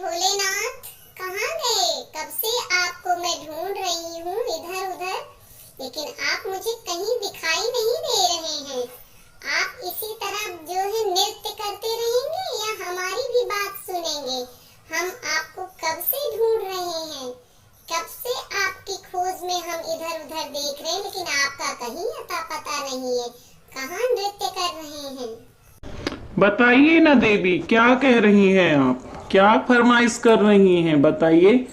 भोलेनाथ, कहाँ गए? कब से आपको मैं ढूंढ रही हूँ इधर उधर, लेकिन आप मुझे कहीं दिखाई नहीं दे रहे हैं। आप इसी तरह जो है नृत्य करते रहेंगे या हमारी भी बात सुनेंगे? हम आपको कब से ढूंढ रहे हैं, कब से आपकी खोज में हम इधर उधर देख रहे हैं, लेकिन आपका कहीं अता पता नहीं है। कहाँ नृत्य कर रहे हैं? बताइए ना देवी, क्या कह रही हैं आप? क्या फरमाइश कर रही हैं? बताइए।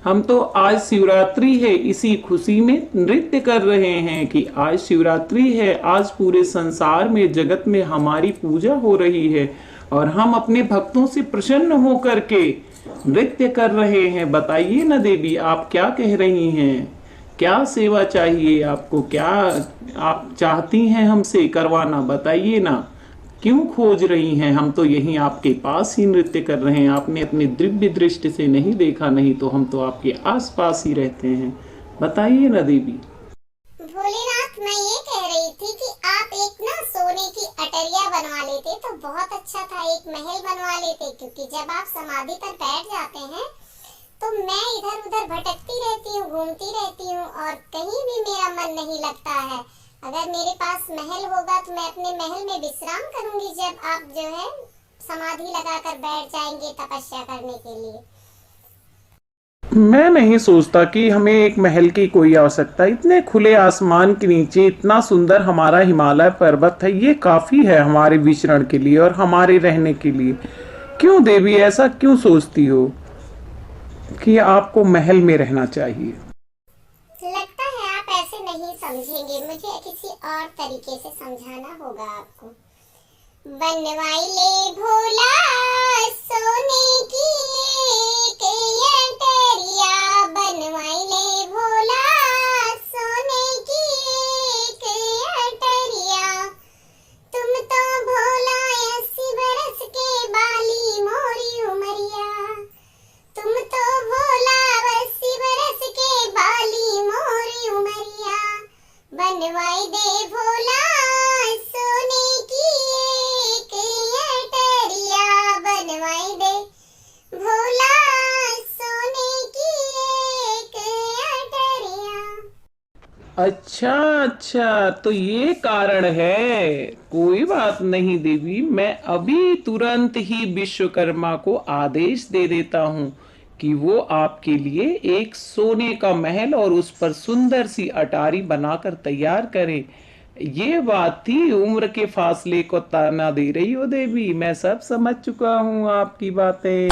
हम तो आज शिवरात्रि है, इसी खुशी में नृत्य कर रहे हैं कि आज शिवरात्रि है, आज पूरे संसार में जगत में हमारी पूजा हो रही है और हम अपने भक्तों से प्रसन्न होकर के नृत्य कर रहे हैं। बताइए ना देवी, आप क्या कह रही हैं? क्या सेवा चाहिए आपको? क्या आप चाहती हैं हमसे करवाना? बताइए ना, क्यों खोज रही हैं? हम तो यहीं आपके पास ही नृत्य कर रहे हैं। आपने अपनी दिव्य दृष्टि से नहीं देखा, नहीं तो हम तो आपके आसपास ही रहते हैं। बताइए ना देवी। भोलेनाथ, मैं ये कह रही थी कि आप एक ना सोने की अटरिया बनवा लेते तो बहुत अच्छा था, एक महल बनवा लेते, क्योंकि जब आप समाधि पर बैठ जाते हैं तो मैं इधर उधर भटकती रहती हूँ, घूमती रहती हूँ और कहीं भी मेरा मन नहीं लगता है। अगर मेरे पास महल होगा तो मैं अपने महल में विश्राम करूंगी, जब आप जो है समाधि लगाकर बैठ जाएंगे तपस्या करने के लिए। मैं नहीं सोचता कि हमें एक महल की कोई आवश्यकता। इतने खुले आसमान के नीचे इतना सुंदर हमारा हिमालय पर्वत है, ये काफी है हमारे विचरण के लिए और हमारे रहने के लिए। क्यों देवी ऐसा क्यों सोचती हो कि आपको महल में रहना चाहिए? लगता है आप ऐसे नहीं समझेंगे, मुझे किसी और तरीके से समझाना होगा आपको। बनवाई ले भोला सोने की एक अटरिया, बनवाई ले भोला सोने की एक अटरिया। तुम तो भोला 80 बरस के बाली मोरी उमरिया, तुम तो भोला 80 बरस के बाली मोरी उमरिया। बनवाई दे भोला सोने की एक अटरिया, बनवाई दे भोला सोने की एक अटरिया। अच्छा अच्छा, तो ये कारण है। कोई बात नहीं देवी, मैं अभी तुरंत ही विश्वकर्मा को आदेश दे देता हूँ कि वो आपके लिए एक सोने का महल और उस पर सुंदर सी अटारी बनाकर तैयार करे। ये बात थी, उम्र के फासले को ताना दे रही हो देवी। मैं सब समझ चुका हूँ आपकी बातें।